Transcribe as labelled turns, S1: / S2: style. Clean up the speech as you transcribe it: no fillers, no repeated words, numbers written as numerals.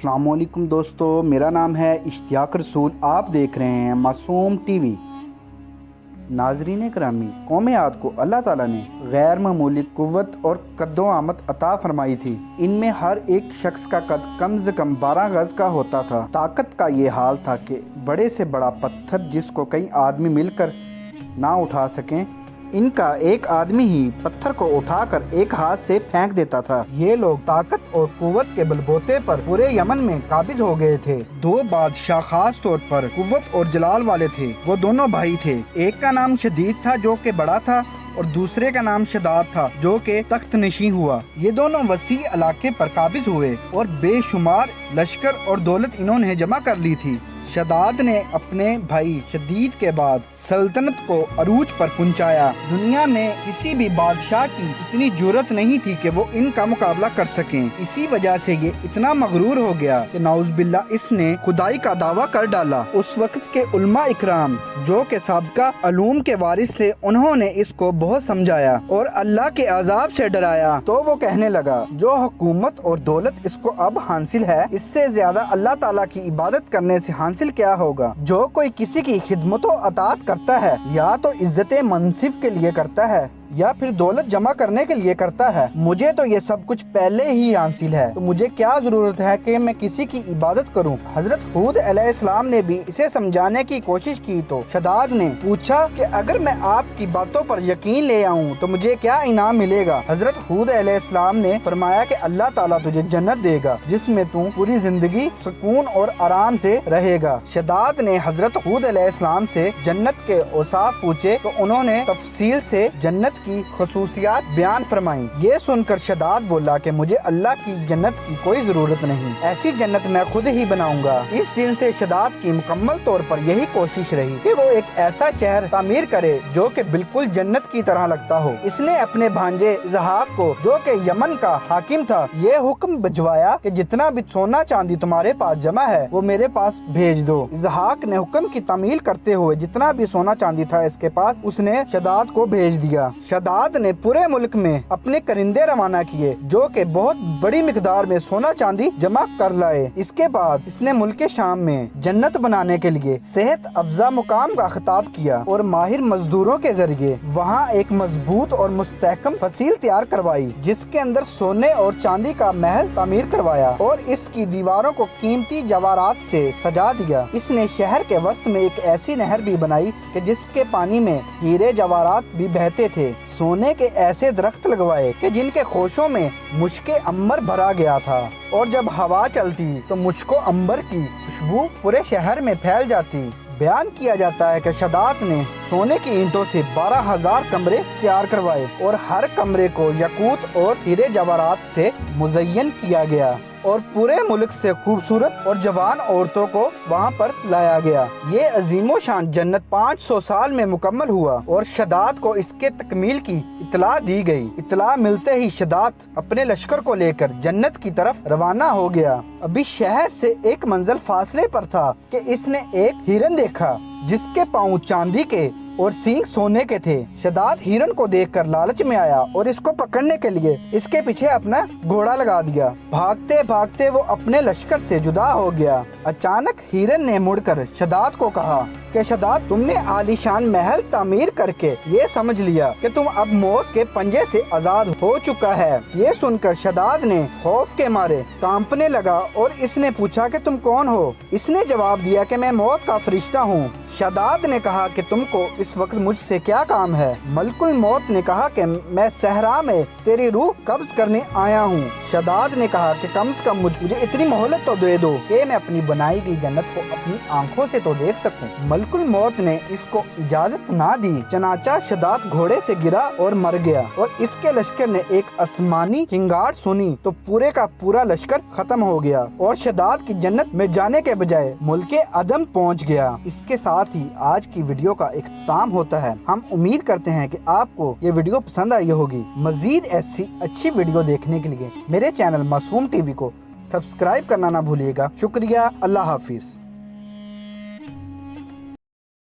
S1: अस्सलाम वालेकुम दोस्तों, मेरा नाम है इश्तियाक रसूल। आप देख रहे हैं मासूम टीवी। नाजरीन करामी, कौम आद को अल्लाह ताला ने गैर मामूली कुव्वत और कद्दो आमद अता फरमाई थी। इनमें हर एक शख्स का कद कम से कम 12 गज का होता था। ताकत का ये हाल था कि बड़े से बड़ा पत्थर जिसको कई आदमी मिलकर ना उठा सकें, इनका एक आदमी ही पत्थर को उठाकर एक हाथ से फेंक देता था। ये लोग ताकत और कुव्वत के बलबूते पर पूरे यमन में काबिज हो गए थे। दो बादशाह खास तौर पर कुव्वत और जलाल वाले थे। वो दोनों भाई थे। एक का नाम शदीद था जो कि बड़ा था, और दूसरे का नाम शदाद था जो कि तख्त नशी हुआ। ये दोनों वसी इलाके पर काबिज हुए और बेशुमार लश्कर और दौलत इन्होंने जमा कर ली थी। शदाद ने अपने भाई शदीद के बाद सल्तनत को अरूज पर पहुंचाया। दुनिया में किसी भी बादशाह की इतनी जुर्रत नहीं थी कि वो इनका मुकाबला कर सकें। इसी वजह से ये इतना मगरूर हो गया कि नाउज़ुबिल्लाह इसने खुदाई का दावा कर डाला। उस वक्त के उलमा इकराम जो के साबका अलूम के वारिस थे, उन्होंने इसको बहुत समझाया और अल्लाह के अजाब से डराया। तो वो कहने लगा, जो हुकूमत और दौलत इसको अब हासिल है, इससे ज्यादा अल्लाह ताला की इबादत करने से हासिल क्या होगा। जो कोई किसी की खिदमत अतात करता है, या तो इज्जत मनसिब के लिए करता है या फिर दौलत जमा करने के लिए करता है। मुझे तो ये सब कुछ पहले ही हासिल है, तो मुझे क्या जरूरत है कि मैं किसी की इबादत करूं। हजरत हूद अलैहिस्सलाम ने भी इसे समझाने की कोशिश की तो शदाद ने पूछा कि अगर मैं आपकी बातों पर यकीन ले आऊं तो मुझे क्या इनाम मिलेगा। हजरत हूद अलैहिस्सलाम ने फरमाया कि अल्लाह ताला तुझे जन्नत देगा जिसमें तू पूरी जिंदगी सुकून और आराम से रहेगा। शदाद ने हजरत हूद अलैहिस्सलाम से जन्नत के औसाफ पूछे तो उन्होंने तफसील से जन्नत की खसूसियात बयान फरमाई। ये सुनकर शदाद बोला कि मुझे अल्लाह की जन्नत की कोई जरूरत नहीं, ऐसी जन्नत मैं खुद ही बनाऊंगा। इस दिन से शदाद की मुकम्मल तौर पर यही कोशिश रही कि वो एक ऐसा शहर तामीर करे जो कि बिल्कुल जन्नत की तरह लगता हो। इसने अपने भांजे इज़हाक को, जो कि यमन का हाकिम था, ये हुक्म भिजवाया कि जितना भी सोना चांदी तुम्हारे पास जमा है वो मेरे पास भेज दो। इज़हाक ने हुक्म की तामील करते हुए जितना भी सोना चांदी था इसके पास, उसने शदाद को भेज दिया। शदाद ने पूरे मुल्क में अपने करिंदे रवाना किए जो कि बहुत बड़ी मिकदार में सोना चांदी जमा कर लाए। इसके बाद इसने मुल्क शाम में जन्नत बनाने के लिए सेहत अफजा मुकाम का खिताब किया और माहिर मजदूरों के जरिए वहाँ एक मजबूत और मुस्तहकम फसील तैयार करवाई, जिसके अंदर सोने और चांदी का महल तामीर करवाया और इसकी दीवारों को कीमती जवाहरात से सजा दिया। इसने शहर के वस्त में एक ऐसी नहर भी बनाई कि जिसके पानी में हीरे जवाहरात भी बहते थे। सोने के ऐसे दरख्त लगवाए कि जिनके खोशों में मुश्के अंबर भरा गया था, और जब हवा चलती तो मुश्को अंबर की खुशबू पूरे शहर में फैल जाती। बयान किया जाता है कि शदाद ने सोने की ईंटों से 12,000 कमरे तैयार करवाए और हर कमरे को यकूत और हीरे जवाहरात से मुज़य्यन किया गया और पूरे मुल्क से खूबसूरत और जवान औरतों को वहाँ पर लाया गया। ये अजीमो शान जन्नत 500 साल में मुकम्मल हुआ और शदाद को इसके तकमील की इतला दी गई। इतला मिलते ही शदाद अपने लश्कर को लेकर जन्नत की तरफ रवाना हो गया। अभी शहर से एक मंजिल फासले पर था कि इसने एक हिरन देखा जिसके पाँव चांदी के और सींग सोने के थे। शदाद हिरन को देखकर लालच में आया और इसको पकड़ने के लिए इसके पीछे अपना घोड़ा लगा दिया। भागते भागते वो अपने लश्कर से जुदा हो गया। अचानक हिरन ने मुड़कर शदाद को कहा कि शदाद, तुमने आलीशान महल तामीर करके ये समझ लिया कि तुम अब मौत के पंजे से आजाद हो चुका है। ये सुनकर शदाद ने खौफ के मारे कांपने लगा और इसने पूछा कि तुम कौन हो। इसने जवाब दिया कि मैं मौत का फरिश्ता हूँ। शदाद ने कहा कि तुमको इस वक्त मुझसे क्या काम है। मलकुल मौत ने कहा कि मैं सहरा में तेरी रूह कब्ज करने आया हूँ। शदाद ने कहा कि कम से कम मुझे इतनी मोहलत तो दे दो कि मैं अपनी बनाई गई जन्नत को अपनी आंखों से तो देख सकूं। मलकुल मौत ने इसको इजाजत ना दी। चनाचा शदाद घोड़े से गिरा और मर गया और इसके लश्कर ने एक आसमानी चिंगार सुनी तो पूरे का पूरा लश्कर खत्म हो गया और शदाद की जन्नत में जाने के बजाय मुल्के अदम पहुँच गया। इसके साथ ही आज की वीडियो का इख्तिताम होता है। हम उम्मीद करते हैं कि आपको ये वीडियो पसंद आई होगी। मजीद ऐसी अच्छी वीडियो देखने के लिए मेरे चैनल मासूम टीवी को सब्सक्राइब करना ना भूलिएगा। शुक्रिया। अल्लाह हाफिज।